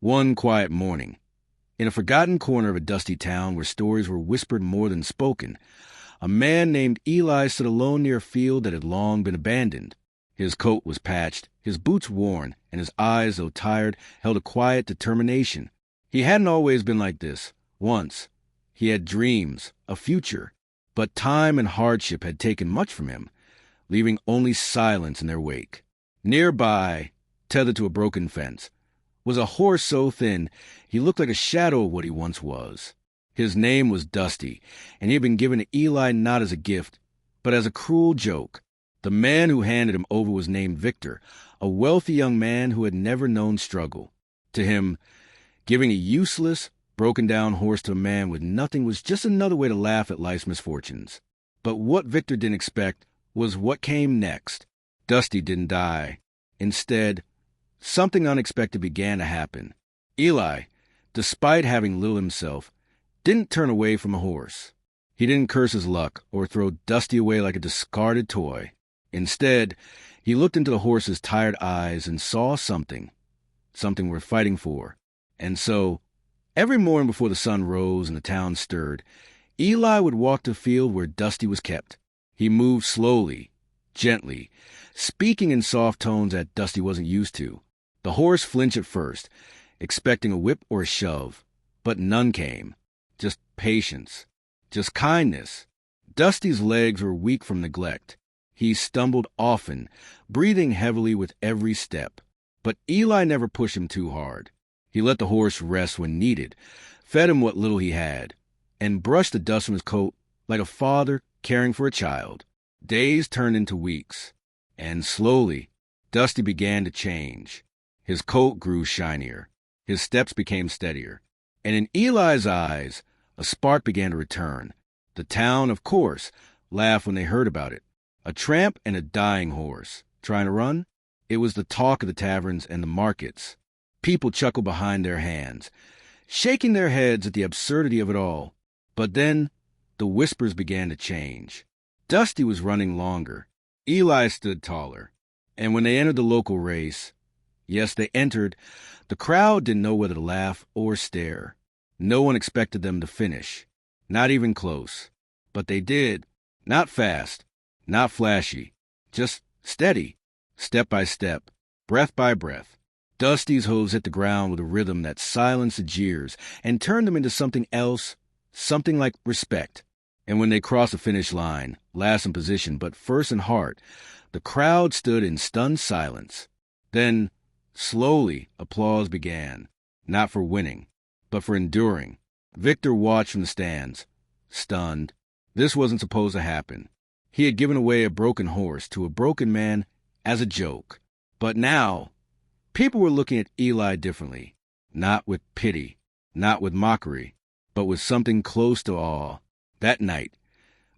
One quiet morning, in a forgotten corner of a dusty town where stories were whispered more than spoken, a man named Eli stood alone near a field that had long been abandoned. His coat was patched, his boots worn, and his eyes, though tired, held a quiet determination. He hadn't always been like this. Once, he had dreams, a future, but time and hardship had taken much from him, leaving only silence in their wake. Nearby, tethered to a broken fence, was a horse so thin he looked like a shadow of what he once was. His name was Dusty, and he had been given to Eli not as a gift, but as a cruel joke. The man who handed him over was named Victor, a wealthy young man who had never known struggle. To him, giving a useless, broken-down horse to a man with nothing was just another way to laugh at life's misfortunes. But what Victor didn't expect was what came next. Dusty didn't die. Instead, something unexpected began to happen. Eli, despite having little himself, didn't turn away from a horse. He didn't curse his luck or throw Dusty away like a discarded toy. Instead, he looked into the horse's tired eyes and saw something worth fighting for. And so, every morning before the sun rose and the town stirred, Eli would walk to the field where Dusty was kept. He moved slowly, gently, speaking in soft tones that Dusty wasn't used to. The horse flinched at first, expecting a whip or a shove, but none came. Just patience, just kindness. Dusty's legs were weak from neglect. He stumbled often, breathing heavily with every step. But Eli never pushed him too hard. He let the horse rest when needed, fed him what little he had, and brushed the dust from his coat like a father caring for a child. Days turned into weeks, and slowly, Dusty began to change. His coat grew shinier. His steps became steadier. And in Eli's eyes, a spark began to return. The town, of course, laughed when they heard about it. A tramp and a dying horse. Trying to run? It was the talk of the taverns and the markets. People chuckled behind their hands, shaking their heads at the absurdity of it all. But then, the whispers began to change. Dusty was running longer. Eli stood taller. And when they entered the local race, yes, they entered, the crowd didn't know whether to laugh or stare. No one expected them to finish, not even close. But they did. Not fast, not flashy, just steady, step by step, breath by breath. Dusty's hooves hit the ground with a rhythm that silenced the jeers and turned them into something else, something like respect. And when they crossed the finish line, last in position but first in heart, the crowd stood in stunned silence. Then, slowly, applause began, not for winning, but for enduring. Victor watched from the stands, stunned. This wasn't supposed to happen. He had given away a broken horse to a broken man as a joke. But now, people were looking at Eli differently, not with pity, not with mockery, but with something close to awe. That night,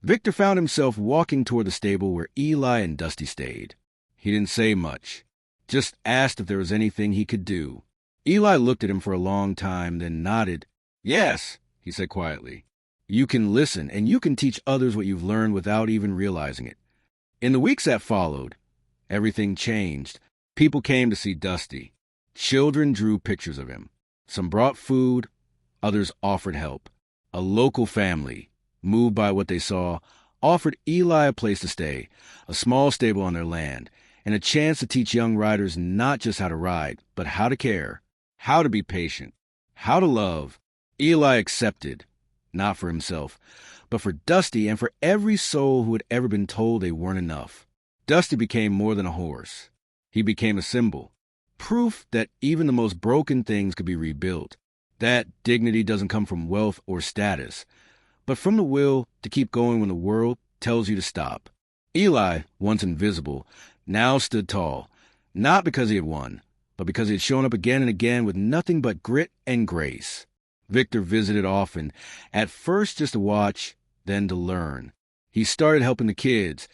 Victor found himself walking toward the stable where Eli and Dusty stayed. He didn't say much, just asked if there was anything he could do. Eli looked at him for a long time, then nodded. "Yes," he said quietly. "You can listen, and you can teach others what you've learned without even realizing it." In the weeks that followed, everything changed. People came to see Dusty. Children drew pictures of him. Some brought food, others offered help. A local family, moved by what they saw, offered Eli a place to stay, a small stable on their land, and a chance to teach young riders not just how to ride, but how to care, how to be patient, how to love. Eli accepted, not for himself, but for Dusty and for every soul who had ever been told they weren't enough. Dusty became more than a horse. He became a symbol, proof that even the most broken things could be rebuilt, that dignity doesn't come from wealth or status, but from the will to keep going when the world tells you to stop. Eli, once invisible, now stood tall, not because he had won, but because he had shown up again and again with nothing but grit and grace. Victor visited often, at first just to watch, then to learn. He started helping the kids,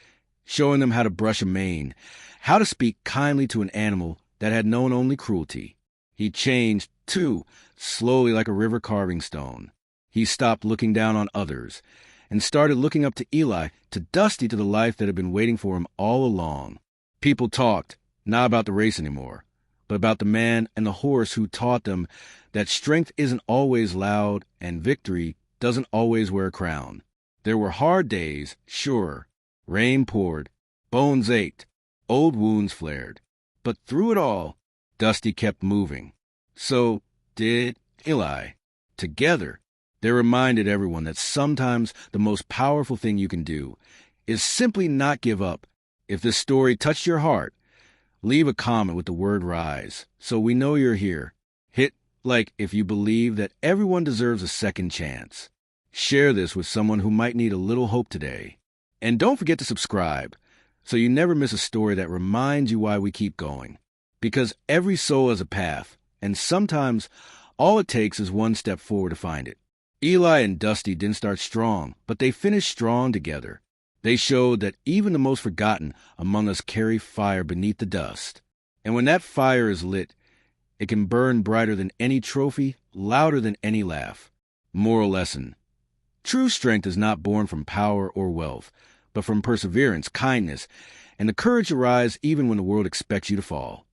showing them how to brush a mane, how to speak kindly to an animal that had known only cruelty. He changed, too, slowly like a river carving stone. He stopped looking down on others and started looking up to Eli, to Dusty, to the life that had been waiting for him all along. People talked, not about the race anymore, but about the man and the horse who taught them that strength isn't always loud and victory doesn't always wear a crown. There were hard days, sure. Rain poured, bones ached, old wounds flared. But through it all, Dusty kept moving. So did Eli. Together, they reminded everyone that sometimes the most powerful thing you can do is simply not give up. If this story touched your heart, leave a comment with the word RISE so we know you're here. Hit like if you believe that everyone deserves a second chance. Share this with someone who might need a little hope today. And don't forget to subscribe so you never miss a story that reminds you why we keep going. Because every soul has a path, and sometimes all it takes is one step forward to find it. Eli and Dusty didn't start strong, but they finished strong together. They showed that even the most forgotten among us carry fire beneath the dust. And when that fire is lit, it can burn brighter than any trophy, louder than any laugh. Moral lesson. True strength is not born from power or wealth, but from perseverance, kindness, and the courage to rise even when the world expects you to fall.